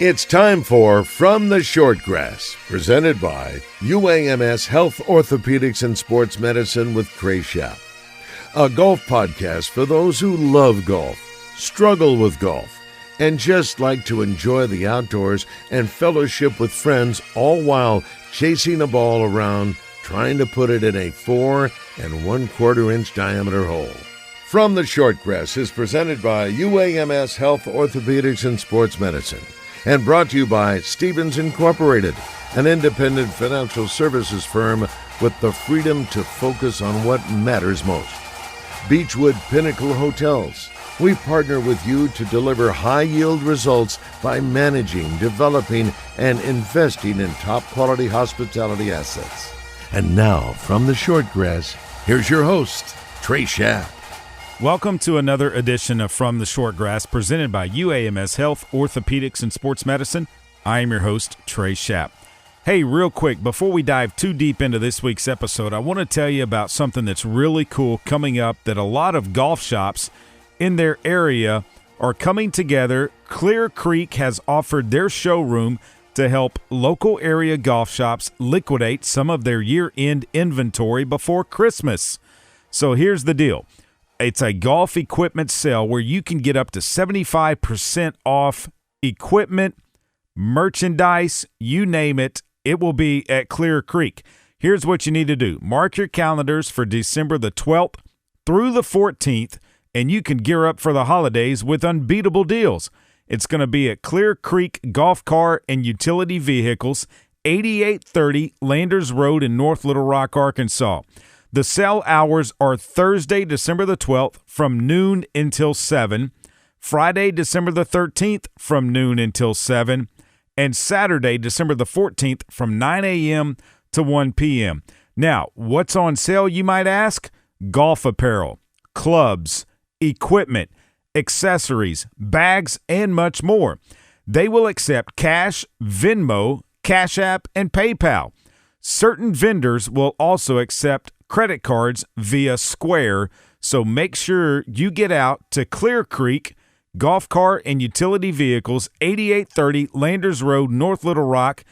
It's time for From the Shortgrass, presented by UAMS Health Orthopedics and Sports Medicine with Trey, a golf podcast for those who love golf, struggle with golf, and just like to enjoy the outdoors and fellowship with friends, all while chasing a ball around, trying to put it in a 4 1/4 inch diameter hole. From the Shortgrass is presented by UAMS Health Orthopedics and Sports Medicine, and brought to you by Stevens Incorporated, an independent financial services firm with the freedom to focus on what matters most. Beechwood Pinnacle Hotels. We partner with you to deliver high-yield results by managing, developing, and investing in top-quality hospitality assets. And now, from the Shortgrass, here's your host, Trey. Welcome to another edition of From the Shortgrass, presented by UAMS Health, Orthopedics, and Sports Medicine. I am your host, Trey. Hey, real quick, before we dive too deep into this week's episode, I want to tell you about something that's really cool coming up that a lot of golf shops in their area are coming together. Clear Creek has offered their showroom to help local area golf shops liquidate some of their year-end inventory before Christmas. So here's the deal. It's a golf equipment sale where you can get up to 75% off equipment, merchandise, you name it. It will be at Clear Creek. Here's what you need to do. Mark your calendars for December the 12th through the 14th, and you can gear up for the holidays with unbeatable deals. It's going to be at Clear Creek Golf Car and Utility Vehicles, 8830 Landers Road in North Little Rock, Arkansas. The sale hours are Thursday, December the 12th from noon until 7, Friday, December the 13th from noon until 7, and Saturday, December the 14th from 9 a.m. to 1 p.m. Now, what's on sale, you might ask? Golf apparel, clubs, equipment, accessories, bags, and much more. They will accept cash, Venmo, Cash App, and PayPal. Certain vendors will also accept credit cards via Square, so make sure you get out to Clear Creek Golf Car and Utility Vehicles, 8830 Landers Road, North Little Rock,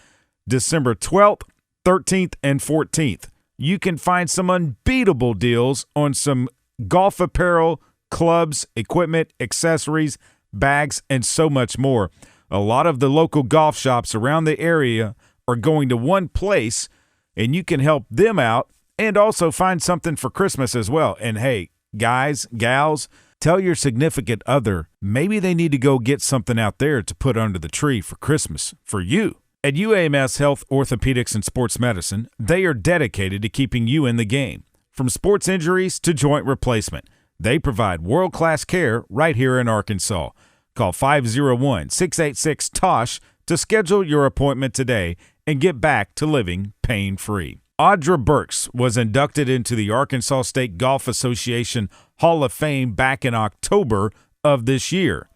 December 12th, 13th, and 14th. You can find some unbeatable deals on some golf apparel, clubs, equipment, accessories, bags, and so much more. A lot of the local golf shops around the area are going to one place, and you can help them out and also find something for Christmas as well. And hey, guys, gals, tell your significant other maybe they need to go get something out there to put under the tree for Christmas for you. At UAMS Health, Orthopedics, and Sports Medicine, they are dedicated to keeping you in the game. From sports injuries to joint replacement, they provide world-class care right here in Arkansas. Call 501-686-TOSH to schedule your appointment today and get back to living pain-free. Audra Burks was inducted into the Arkansas State Golf Association Hall of Fame back in October of this year.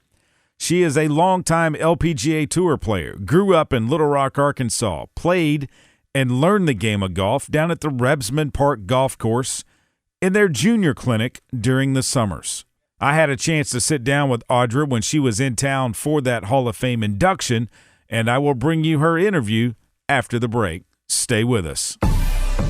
She is a longtime LPGA Tour player, grew up in Little Rock, Arkansas, played and learned the game of golf down at the Rebsman Park Golf Course in their junior clinic during the summers. I had a chance to sit down with Audra when she was in town for that Hall of Fame induction, and I will bring you her interview after the break. Stay with us.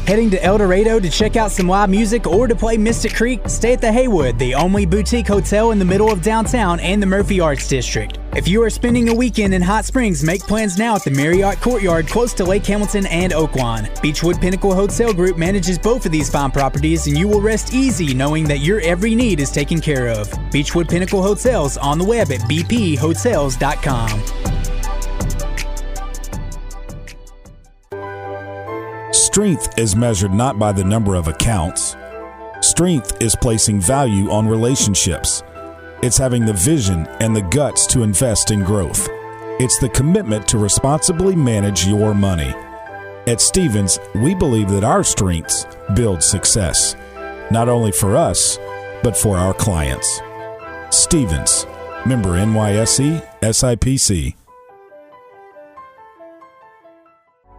Heading to El Dorado to check out some live music or to play Mystic Creek? Stay at the Haywood, the only boutique hotel in the middle of downtown and the Murphy Arts District. If you are spending a weekend in Hot Springs, make plans now at the Marriott Courtyard close to Lake Hamilton and Oaklawn. Beechwood Pinnacle Hotel Group manages both of these fine properties, and you will rest easy knowing that your every need is taken care of. Beechwood Pinnacle Hotels on the web at bphotels.com. Strength is measured not by the number of accounts. Strength is placing value on relationships. It's having the vision and the guts to invest in growth. It's the commitment to responsibly manage your money. At Stevens, we believe that our strengths build success, not only for us, but for our clients. Stevens, member NYSE, SIPC.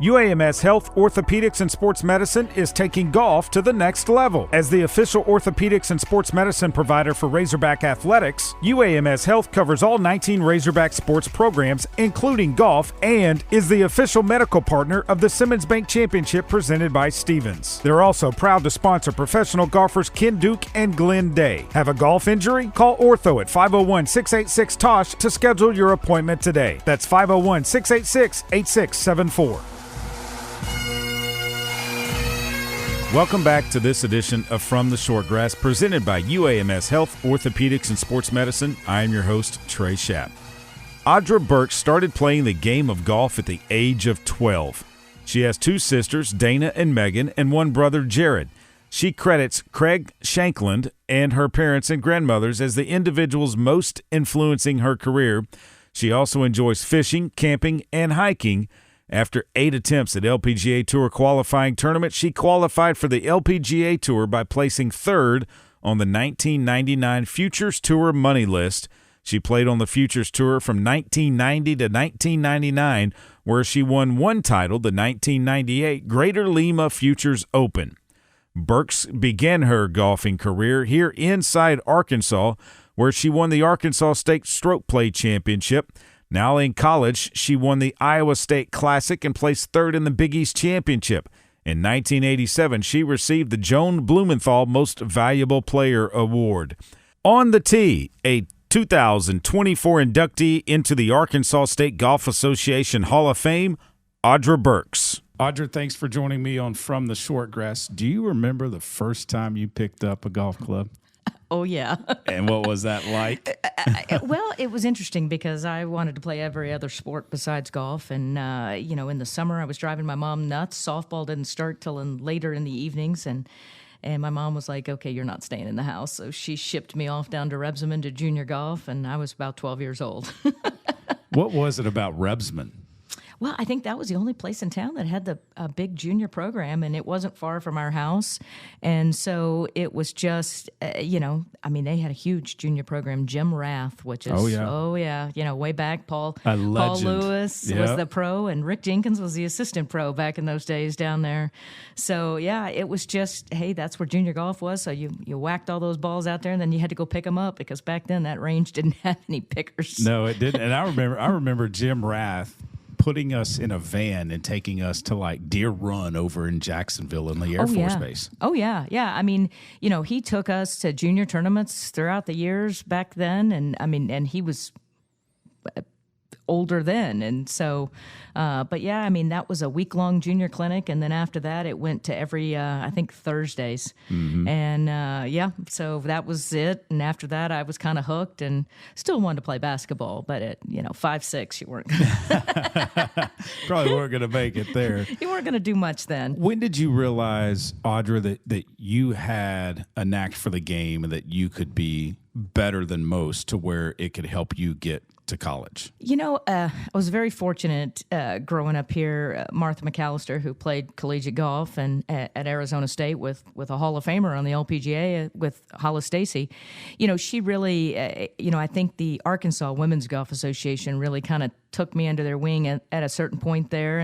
UAMS Health, Orthopedics, and Sports Medicine is taking golf to the next level. As the official orthopedics and sports medicine provider for Razorback Athletics, UAMS Health covers all 19 Razorback sports programs, including golf, and is the official medical partner of the Simmons Bank Championship presented by Stevens. They're also proud to sponsor professional golfers Ken Duke and Glenn Day. Have a golf injury? Call Ortho at 501-686-TOSH to schedule your appointment today. That's 501-686-8674. Welcome back to this edition of From the Shortgrass, presented by UAMS Health, Orthopedics, and Sports Medicine. I am your host, Trey Schapp. Audra Burks started playing the game of golf at the age of 12. She has two sisters, Dana and Megan, and one brother, Jared. She credits Craig Shankland and her parents and grandmothers as the individuals most influencing her career. She also enjoys fishing, camping, and hiking. After 8 attempts at LPGA Tour qualifying tournaments, she qualified for the LPGA Tour by placing third on the 1999 Futures Tour money list. She played on the Futures Tour from 1990 to 1999, where she won one title, the 1998 Greater Lima Futures Open. Burks began her golfing career here inside Arkansas, where she won the Arkansas State Stroke Play Championship. Now in college, she won the Iowa State Classic and placed third in the Big East Championship. In 1987, she received the Joan Blumenthal Most Valuable Player Award. On the tee, a 2024 inductee into the Arkansas State Golf Association Hall of Fame, Audra Burks. Audra, thanks for joining me on From the Shortgrass. Do you remember the first time you picked up a golf club? Oh, yeah. And what was that like? Well, it was interesting because I wanted to play every other sport besides golf. And, in the summer, I was driving my mom nuts. Softball didn't start till later in the evenings. And my mom was like, okay, you're not staying in the house. So she shipped me off down to Rebsamen to junior golf. And I was about 12 years old. What was it about Rebsamen? Well, I think that was the only place in town that had a big junior program, and it wasn't far from our house. And so it was just, they had a huge junior program. Jim Rath, which is, way back. Paul Lewis was the pro, and Rick Jenkins was the assistant pro back in those days down there. So, yeah, it was just, hey, that's where junior golf was. So you whacked all those balls out there, and then you had to go pick them up because back then that range didn't have any pickers. No, it didn't. And I remember Jim Rath putting us in a van and taking us to like Deer Run over in Jacksonville in the Air Force Base. Oh, yeah. Yeah. I mean, he took us to junior tournaments throughout the years back then. And he was older then. And so, that was a week-long junior clinic. And then after that, it went to every, I think, Thursdays. Mm-hmm. And, so that was it. And after that, I was kind of hooked and still wanted to play basketball. But at, 5'6", you weren't Probably weren't going to make it there. You weren't going to do much then. When did you realize, Audra, that you had a knack for the game and that you could be better than most to where it could help you get to college? I was very fortunate growing up here. Martha McAllister, who played collegiate golf and at Arizona State with a Hall of Famer on the LPGA with Hollis Stacy, she really, I think the Arkansas Women's Golf Association really kind of took me under their wing at a certain point there,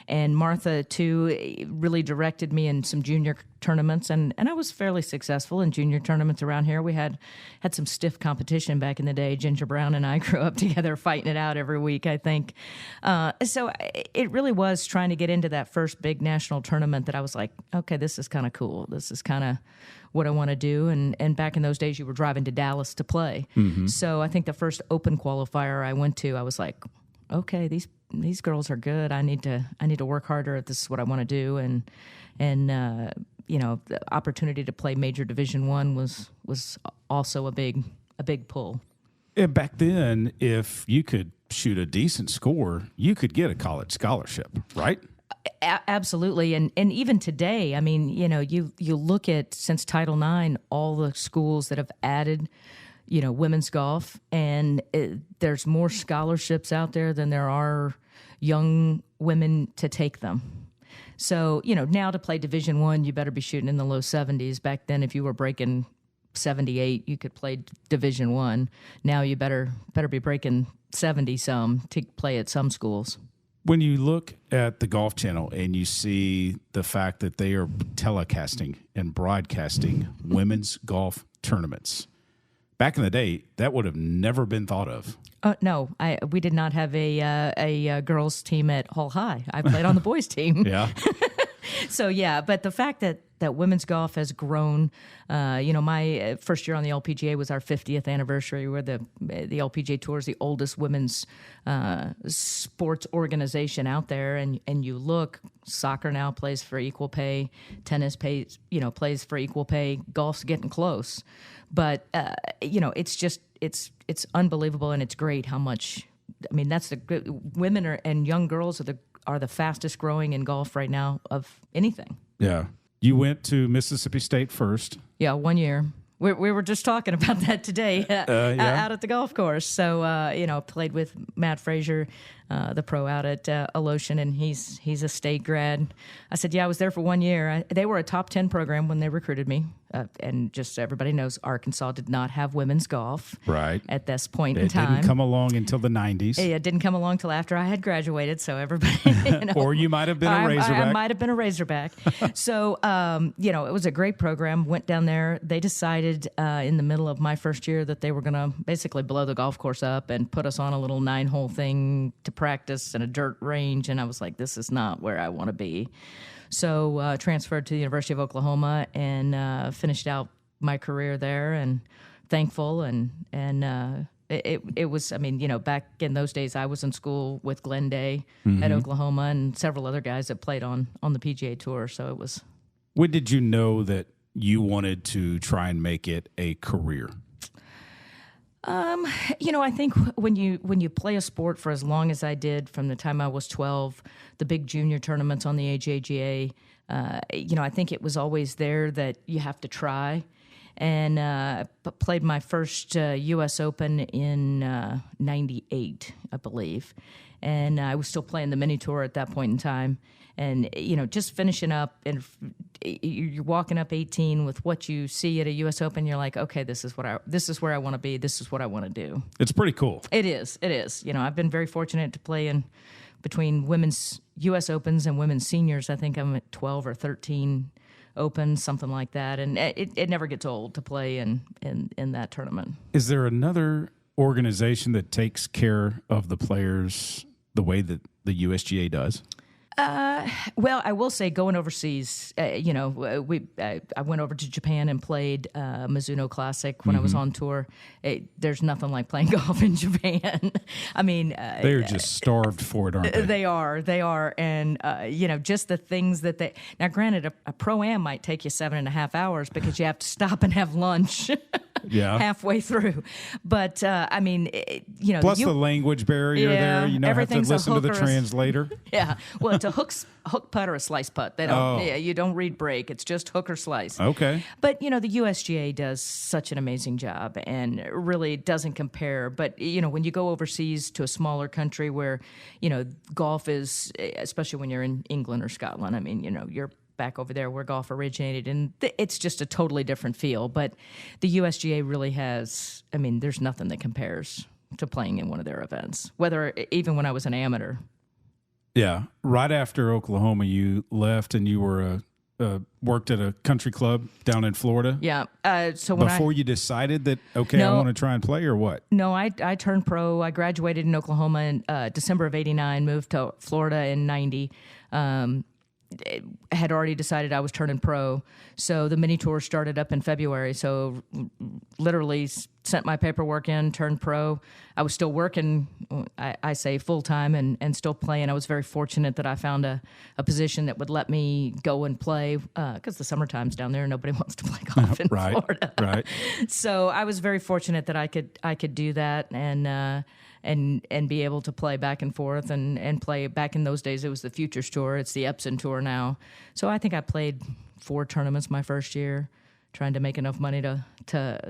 and Martha too really directed me in some junior tournaments, and I was fairly successful in junior tournaments around here. We had some stiff competition back in the day. Ginger Brown and I grew up together fighting it out every week, I think. So it really was trying to get into that first big national tournament that I was like, okay, this is kind of cool. This is kind of what I want to do. And back in those days, you were driving to Dallas to play. Mm-hmm. So I think the first open qualifier I went to, I was like, okay, these girls are good. I need to work harder. This is what I want to do. And the opportunity to play major Division I was also a big pull. And back then, if you could shoot a decent score, you could get a college scholarship, right? Absolutely. And even today, I mean, you look at, since Title IX, all the schools that have added women's golf, and there's more scholarships out there than there are young women to take them. So, now to play Division I, you better be shooting in the low 70s. Back then, if you were breaking 78, you could play Division I. Now you better be breaking 70 some to play at some schools. When you look at the Golf Channel and you see the fact that they are telecasting and broadcasting women's golf tournaments, back in the day, that would have never been thought of. No, we did not have a girls team at Hull High. I played on the boys team. Yeah. So, yeah, but the fact that women's golf has grown, my first year on the LPGA was our 50th anniversary, where the LPGA Tour is the oldest women's sports organization out there. And you look, soccer now plays for equal pay, tennis plays for equal pay, golf's getting close. But, it's unbelievable, and it's great how much, that's women and young girls are the fastest growing in golf right now of anything. Yeah. You went to Mississippi State first. Yeah, 1 year. We were just talking about that today out at the golf course. So, played with Matt Frazier, the pro out at Alotian, and he's a state grad. I said, yeah, I was there for 1 year. They were a top 10 program when they recruited me. And just so everybody knows, Arkansas did not have women's golf at this point in time. It didn't come along until the 90s. It didn't come along till after I had graduated, so everybody... Or you might have been a Razorback. I might have been a Razorback. So, it was a great program. Went down there. They decided in the middle of my first year that they were going to basically blow the golf course up and put us on a little 9-hole thing to practice in a dirt range, and I was like, this is not where I want to be. So transferred to the University of Oklahoma and finished out my career there, and thankful. And it was, back in those days, I was in school with Glenn Day at Oklahoma and several other guys that played on the PGA Tour. So it was. When did you know that you wanted to try and make it a career? I think when you play a sport for as long as I did, from the time I was 12, the big junior tournaments on the AJGA, I think it was always there that you have to try. And played my first U.S. Open in 98, I believe. And I was still playing the mini tour at that point in time. And, just finishing up, and you're walking up 18 with what you see at a U.S. Open, you're like, okay, this is where I want to be. This is what I want to do. It's pretty cool. It is. I've been very fortunate to play in between women's U.S. Opens and women's seniors. I think I'm at 12 or 13 Opens, something like that. And it never gets old to play in that tournament. Is there another organization that takes care of the players the way that the USGA does? Well, I will say, going overseas, I went over to Japan and played Mizuno Classic when I was on tour. There's nothing like playing golf in Japan. They're just starved for it, aren't they? They are. And, just the things that they... Now, granted, a Pro-Am might take you 7.5 hours because you have to stop and have lunch halfway through. But, Plus the language barrier there. You have to listen to the translator. Yeah. Well, it's a hook putt or a slice putt. They don't. Yeah, you don't read break. It's just hook or slice. Okay. But the USGA does such an amazing job, and really doesn't compare. But when you go overseas to a smaller country where golf is, especially when you're in England or Scotland, you're back over there where golf originated, and it's just a totally different feel. But the USGA really has. There's nothing that compares to playing in one of their events. Even when I was an amateur. Yeah. Right after Oklahoma, you left and you were worked at a country club down in Florida. Yeah. So before you decided that, I want to try and play, or what? No, I turned pro. I graduated in Oklahoma in December of 89, moved to Florida in 90. Had already decided I was turning pro. So the mini tour started up in February. So literally sent my paperwork in, turned pro. I was still working, I say full-time, and still playing. I was very fortunate that I found a position that would let me go and play, because the summertime's down there. Nobody wants to play golf in Florida. Right. So I was very fortunate that I could do that, and be able to play back and forth and play. Back in those days, it was the Futures Tour. It's the Epson Tour now. So I think I played 4 tournaments my first year, trying to make enough money to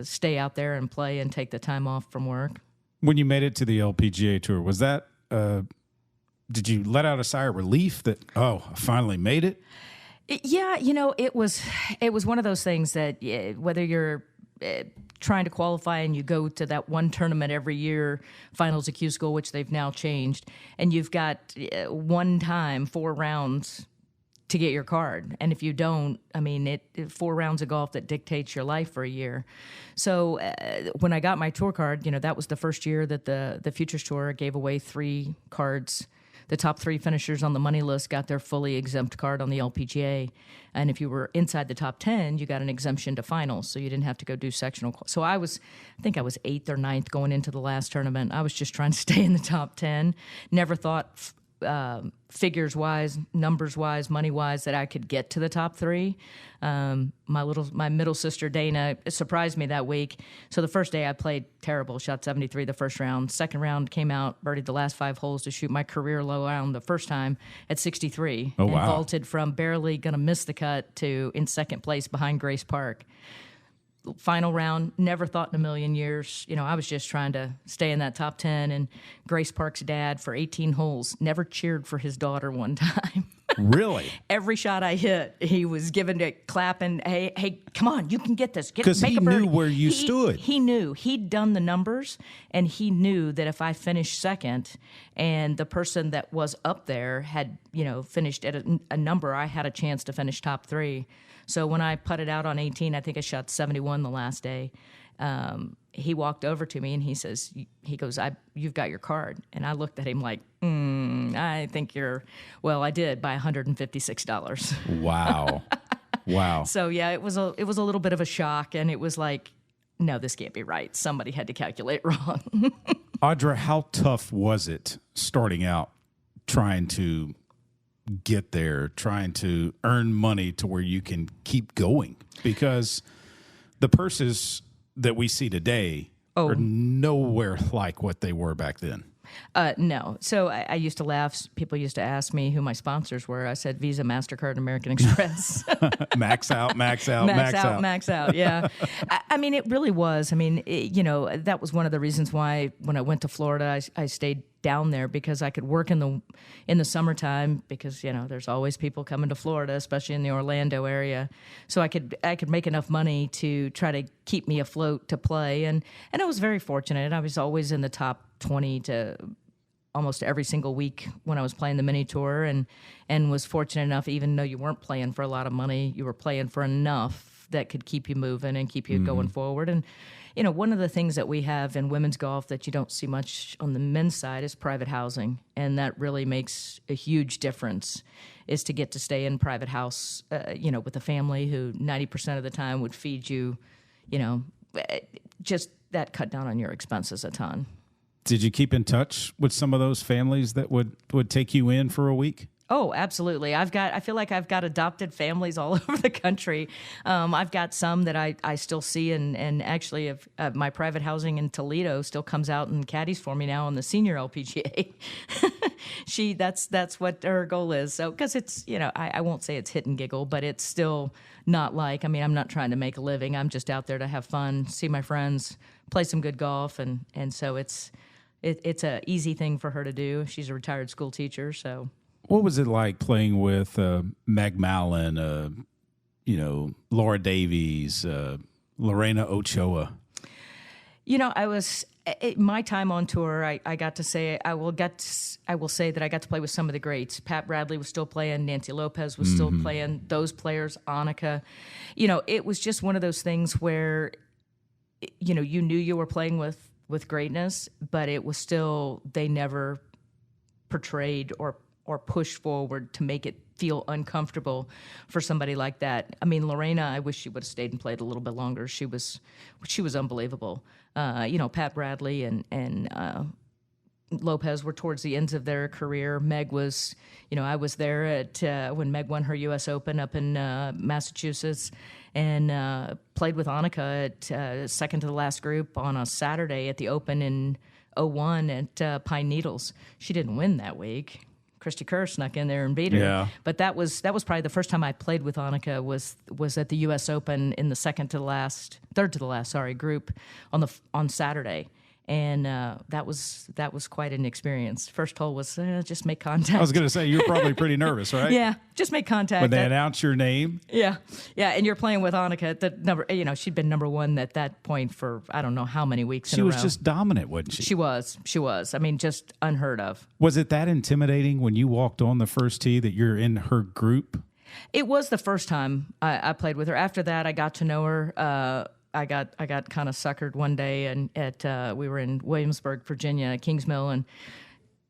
stay out there and play and take the time off from work. When you made it to the LPGA Tour, was that did you let out a sigh of relief that, I finally made it? Yeah, it was one of those things that whether you're trying to qualify and you go to that one tournament every year, Finals at Q School, which they've now changed, and you've got 4 rounds to get your card. And if you don't, I mean, 4 rounds of golf that dictates your life for a year. So when I got my tour card, that was the first year that the Futures Tour gave away 3 cards. The top 3 finishers on the money list got their fully exempt card on the LPGA. And if you were inside the top 10, you got an exemption to finals, so you didn't have to go do sectional. So I think I was 8th or 9th going into the last tournament. I was just trying to stay in the top 10. Never thought figures-wise, numbers-wise, money-wise, that I could get to the top 3. My middle sister, Dana, surprised me that week. So the first day I played terrible, shot 73 the first round. Second round came out, birdied the last 5 holes to shoot my career low round the first time at 63. Oh, and wow. vaulted from barely going to miss the cut to in second place behind Grace Park. Final round, never thought in a million years. I was just trying to stay in that top 10. And Grace Park's dad, for 18 holes, never cheered for his daughter one time. Really? Every shot I hit, he was giving it, clapping, hey, come on, you can get this. Because he knew where you stood. He knew. He'd done the numbers, and he knew that if I finished second and the person that was up there had, finished at a number, I had a chance to finish top 3. So when I putted out on 18, I think I shot 71 the last day. He walked over to me and he goes, you've got your card. And I looked at him like, I think I did by $156. Wow. Wow. So yeah, it was a little bit of a shock, and it was like, no, this can't be right. Somebody had to calculate wrong. Audra, how tough was it starting out trying to get there, trying to earn money to where you can keep going? Because the purses that we see today are nowhere like what they were back then. No. So I used to laugh. People used to ask me who my sponsors were. I said Visa, MasterCard, American Express. Max out. Yeah. I mean, it really was. I mean, that was one of the reasons why when I went to Florida, I stayed down there, because I could work in the summertime, because there's always people coming to Florida, especially in the Orlando area. So I could make enough money to try to keep me afloat to play, and I was very fortunate. I was always in the top 20 to almost every single week when I was playing the mini tour, and was fortunate enough, even though you weren't playing for a lot of money, you were playing for enough that could keep you moving and keep you going forward. And one of the things that we have in women's golf that you don't see much on the men's side is private housing, and that really makes a huge difference, is to get to stay in private house, with a family who 90% of the time would feed you, just that cut down on your expenses a ton. Did you keep in touch with some of those families that would take you in for a week? Oh, absolutely. I feel like I've got adopted families all over the country. I've got some that I still see, and actually, if my private housing in Toledo still comes out and caddies for me now on the senior LPGA. That's what her goal is. So, because it's, I won't say it's hit and giggle, but it's still not like, I'm not trying to make a living. I'm just out there to have fun, see my friends, play some good golf, and so it's a easy thing for her to do. She's a retired school teacher, so. What was it like playing with Meg Mallon, Laura Davies, Lorena Ochoa? My time on tour, I got to say, I will say that I got to play with some of the greats. Pat Bradley was still playing. Nancy Lopez was still playing. Those players, Annika. It was just one of those things where, you knew you were playing with greatness, but it was still, they never portrayed or pushed forward to make it feel uncomfortable for somebody like that. Lorena, I wish she would have stayed and played a little bit longer. She was unbelievable. Pat Bradley and Lopez were towards the ends of their career. Meg was, I was there at when Meg won her U.S. Open up in Massachusetts, and played with Annika at second to the last group on a Saturday at the Open in 2001 at Pine Needles. She didn't win that week. Christy Kerr snuck in there and beat her. Yeah. But that was probably the first time I played with Annika was at the U.S. Open in the third to the last group on Saturday. And that was quite an experience. First hole was just make contact. I was going to say, you're probably pretty nervous, right? Yeah, just make contact. When they announce your name? Yeah, and you're playing with Annika. That number, she'd been number one at that point for I don't know how many weeks. She was just dominant, wasn't she? She was. I mean, just unheard of. Was it that intimidating when you walked on the first tee that you're in her group? It was the first time I played with her. After that, I got to know her. I got kind of suckered one day, and we were in Williamsburg, Virginia, Kingsmill, and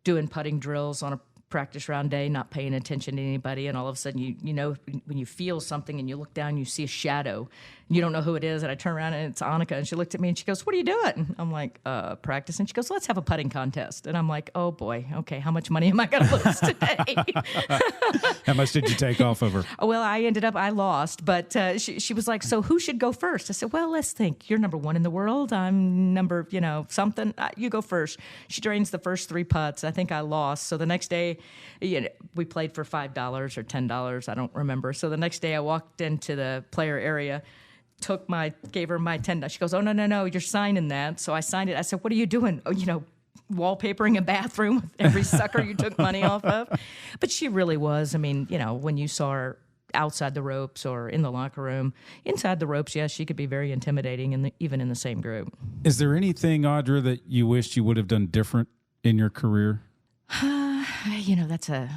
doing putting drills on a practice round day, not paying attention to anybody, and all of a sudden you know when you feel something and you look down, you see a shadow, and you don't know who it is, and I turn around and it's Annika, and she looked at me and she goes, "What are you doing?" And I'm like, practicing. She goes, "Let's have a putting contest." And I'm like, oh boy, okay, how much money am I going to lose today? How much did you take off of her? Well, I lost, but she was like, "So who should go first?" I said, "Well, let's think. You're number one in the world. I'm number, something. You go first." She drains the first 3 putts. I think I lost. So the next day, we played for $5 or $10. I don't remember. So the next day I walked into the player area, gave her my $10. She goes, "Oh, no, you're signing that." So I signed it. I said, "What are you doing?" "Oh, wallpapering a bathroom with every sucker you took money off of." But she really was. I mean, when you saw her outside the ropes or in the locker room, inside the ropes, yes, she could be very intimidating, even in the same group. Is there anything, Audra, that you wished you would have done different in your career?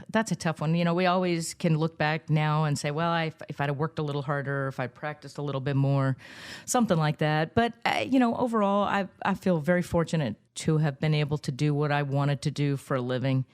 That's a tough one. We always can look back now and say, well, if I'd have worked a little harder, if I'd practiced a little bit more, something like that. But, overall, I feel very fortunate to have been able to do what I wanted to do for a living.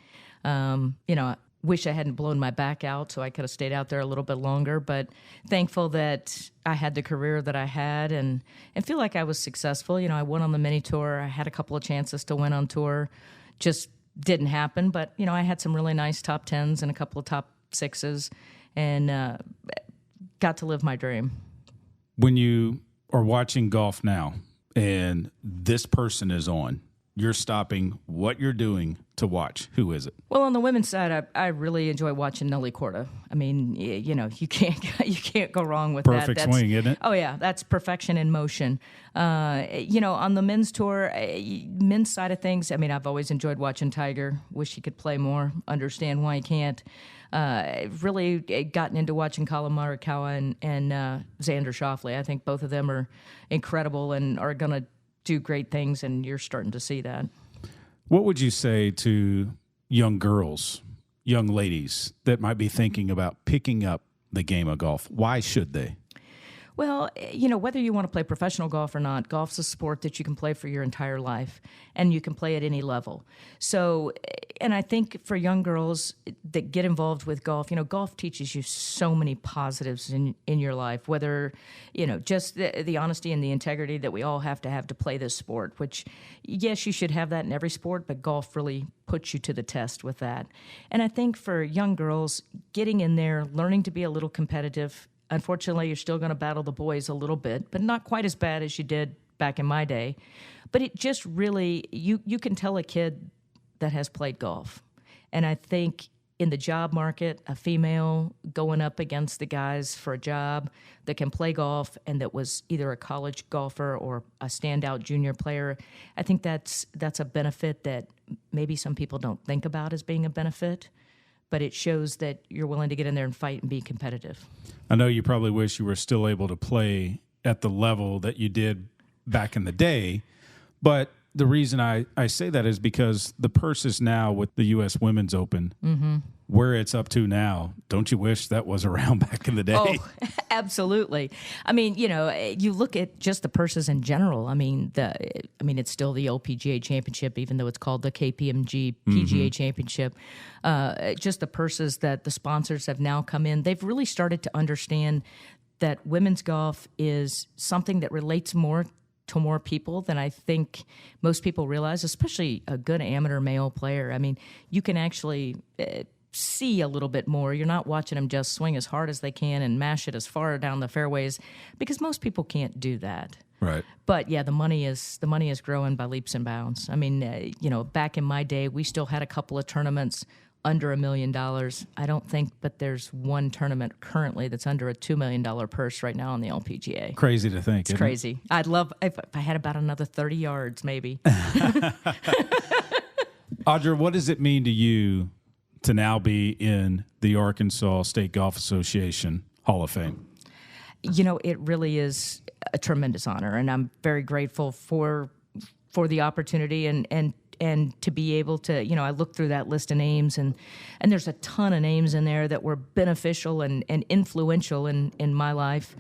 I wish I hadn't blown my back out so I could have stayed out there a little bit longer, but thankful that I had the career that I had and feel like I was successful. I won on the mini tour. I had a couple of chances to win on tour. Just didn't happen, but I had some really nice top 10s and a couple of top 6s, and got to live my dream. When you are watching golf now, and this person is on, you're stopping what you're doing to watch. Who is it? Well, on the women's side, I really enjoy watching Nelly Korda. I mean, you can't go wrong with that. Perfect swing, isn't it? Oh yeah, that's perfection in motion. On the men's tour, men's side of things, I mean, I've always enjoyed watching Tiger. Wish he could play more. Understand why he can't. Really gotten into watching Colin Morikawa and Xander Schauffele. I think both of them are incredible and are going to do great things, and you're starting to see that. What would you say to young girls, young ladies that might be thinking about picking up the game of golf? Why should they? Well, whether you want to play professional golf or not, golf's a sport that you can play for your entire life, and you can play at any level. So, and I think for young girls that get involved with golf, golf teaches you so many positives in your life, whether, just the honesty and the integrity that we all have to play this sport, which, yes, you should have that in every sport, but golf really puts you to the test with that. And I think for young girls, getting in there, learning to be a little competitive. Unfortunately, you're still going to battle the boys a little bit, but not quite as bad as you did back in my day. But it just really, you can tell a kid that has played golf. And I think in the job market, a female going up against the guys for a job that can play golf and that was either a college golfer or a standout junior player, I think that's a benefit that maybe some people don't think about as being a benefit. But it shows that you're willing to get in there and fight and be competitive. I know you probably wish you were still able to play at the level that you did back in the day, but the reason I say that is because the purses now with the U.S. Women's Open, where it's up to now, don't you wish that was around back in the day? Oh, absolutely. I mean, you look at just the purses in general. I mean, it's still the LPGA Championship, even though it's called the KPMG PGA Championship. Just the purses that the sponsors have now come in. They've really started to understand that women's golf is something that relates more to more people than I think most people realize, especially a good amateur male player. I mean, you can actually see a little bit more. You're not watching them just swing as hard as they can and mash it as far down the fairways, because most people can't do that. Right. But yeah, the money is growing by leaps and bounds. I mean, back in my day, we still had a couple of tournaments under $1 million. I don't think, but there's one tournament currently that's under a $2 million purse right now on the LPGA. Crazy to think. It's crazy. I'd love if I had about another 30 yards, maybe. Audra, what does it mean to you to now be in the Arkansas State Golf Association Hall of Fame? It really is a tremendous honor, and I'm very grateful for the opportunity and to be able to, I looked through that list of names, and there's a ton of names in there that were beneficial and influential in my life.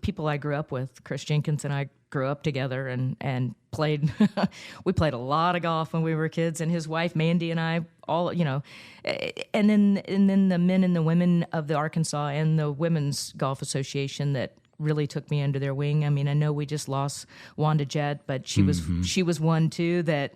People I grew up with. Chris Jenkins and I grew up together and played. We played a lot of golf when we were kids, and his wife Mandy and I all, and then the men and the women of the Arkansas and the Women's Golf Association that really took me under their wing. I mean, I know we just lost Wanda Jett, but she was one too that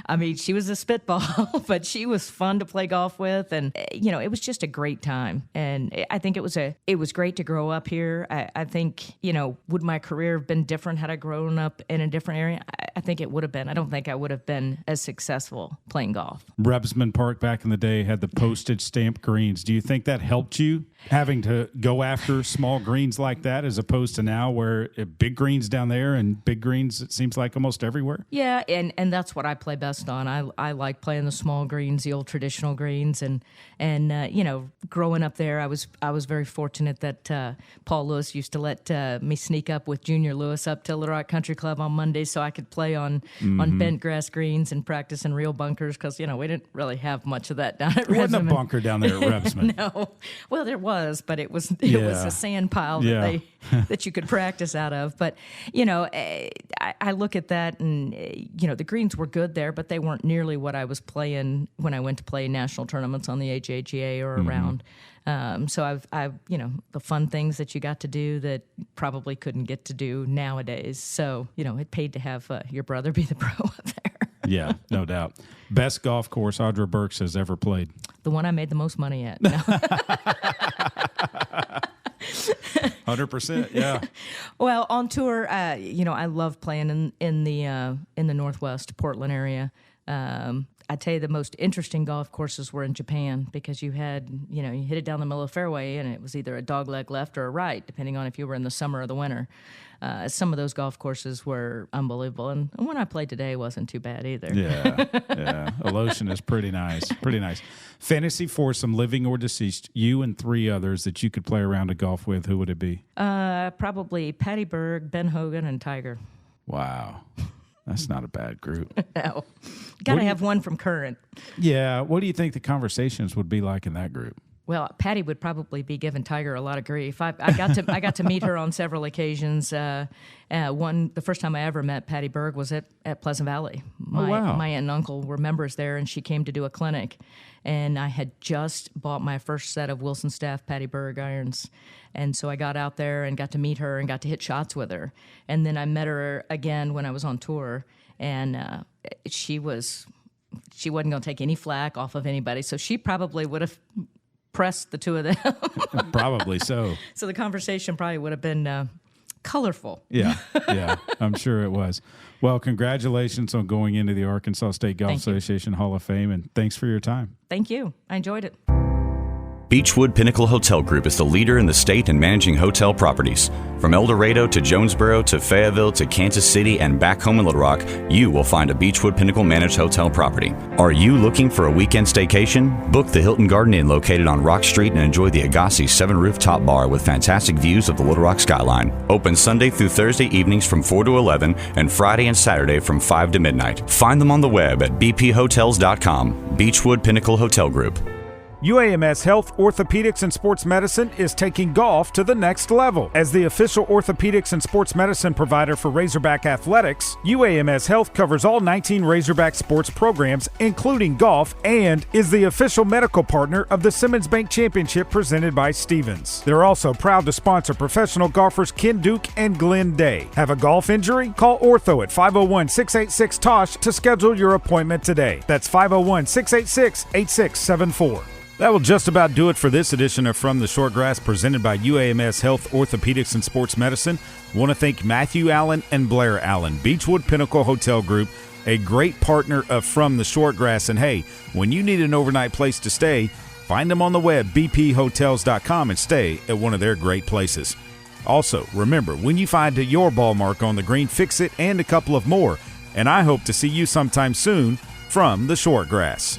I mean, she was a spitball, but she was fun to play golf with, and it was just a great time. And I think it was great to grow up here. I think would my career have been different had I grown up in a different area? I think it would have been. I don't think I would have been as successful playing golf. Rebsman Park back in the day had the postage stamp greens. Do you think that helped you having to go after small greens like that, as opposed to now where big greens down there and big greens, it seems like almost everywhere? Yeah, and that's what I play best on. I like playing the small greens, the old traditional greens, and growing up there, I was very fortunate that Paul Lewis used to let me sneak up with Junior Lewis up to Little Rock Country Club on Mondays so I could play on bent grass greens and practice in real bunkers, because we didn't really have much of that down at Rebsman. There wasn't a bunker down there at Rebsman. No, well there was, but it was a sand pile that you could practice out of. But I look at that, and the greens were good there, but they weren't nearly what I was playing when I went to play national tournaments on the ASGA or around. So I've the fun things that you got to do that probably couldn't get to do nowadays. So it paid to have your brother be the pro up there. Yeah, no doubt. Best golf course Audra Burks has ever played? The one I made the most money at. No. 100%, yeah. Well, on tour, I love playing in the Northwest Portland area. I tell you, the most interesting golf courses were in Japan, because you had, you hit it down the middle of the fairway, and it was either a dogleg left or a right, depending on if you were in the summer or the winter. Some of those golf courses were unbelievable, and one I played today wasn't too bad either. Yeah. Alotian is pretty nice. Fantasy foursome, living or deceased, you and three others that you could play around a golf with. Who would it be? Probably Patty Berg, Ben Hogan, and Tiger. Wow. That's not a bad group. No. Got to have one from current. Yeah. What do you think the conversations would be like in that group? Well, Patty would probably be giving Tiger a lot of grief. I got to meet her on several occasions. The first time I ever met Patty Berg was at Pleasant Valley. My aunt and uncle were members there, and she came to do a clinic. And I had just bought my first set of Wilson Staff Patty Berg irons. And so I got out there and got to meet her and got to hit shots with her. And then I met her again when I was on tour, and she wasn't going to take any flack off of anybody. So she probably would have pressed the two of them. Probably so. So the conversation probably would have been colorful. Yeah, I'm sure it was. Well, congratulations on going into the Arkansas State Golf Association Hall of Fame, and thanks for your time. Thank you. I enjoyed it. Beechwood Pinnacle Hotel Group is the leader in the state in managing hotel properties. From El Dorado to Jonesboro to Fayetteville to Kansas City and back home in Little Rock, you will find a Beechwood Pinnacle managed hotel property. Are you looking for a weekend staycation? Book the Hilton Garden Inn located on Rock Street and enjoy the Agassi 7-rooftop bar with fantastic views of the Little Rock skyline. Open Sunday through Thursday evenings from 4 to 11 and Friday and Saturday from 5 to midnight. Find them on the web at bphotels.com. Beechwood Pinnacle Hotel Group. UAMS Health, Orthopedics, and Sports Medicine is taking golf to the next level. As the official orthopedics and sports medicine provider for Razorback Athletics, UAMS Health covers all 19 Razorback sports programs, including golf, and is the official medical partner of the Simmons Bank Championship presented by Stevens. They're also proud to sponsor professional golfers Ken Duke and Glenn Day. Have a golf injury? Call Ortho at 501-686-TOSH to schedule your appointment today. That's 501-686-8674. That will just about do it for this edition of From the Shortgrass, presented by UAMS Health, Orthopedics, and Sports Medicine. I want to thank Matthew Allen and Blair Allen, Beechwood Pinnacle Hotel Group, a great partner of From the Shortgrass. And hey, when you need an overnight place to stay, find them on the web, bphotels.com, and stay at one of their great places. Also, remember, when you find your ball mark on the green, fix it and a couple of more. And I hope to see you sometime soon from the Shortgrass.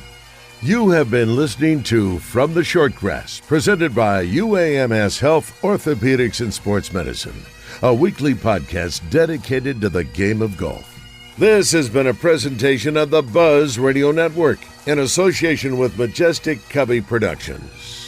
You have been listening to From the Shortgrass, presented by UAMS Health, Orthopedics, and Sports Medicine, a weekly podcast dedicated to the game of golf. This has been a presentation of the Buzz Radio Network in association with Majestic Cubby Productions.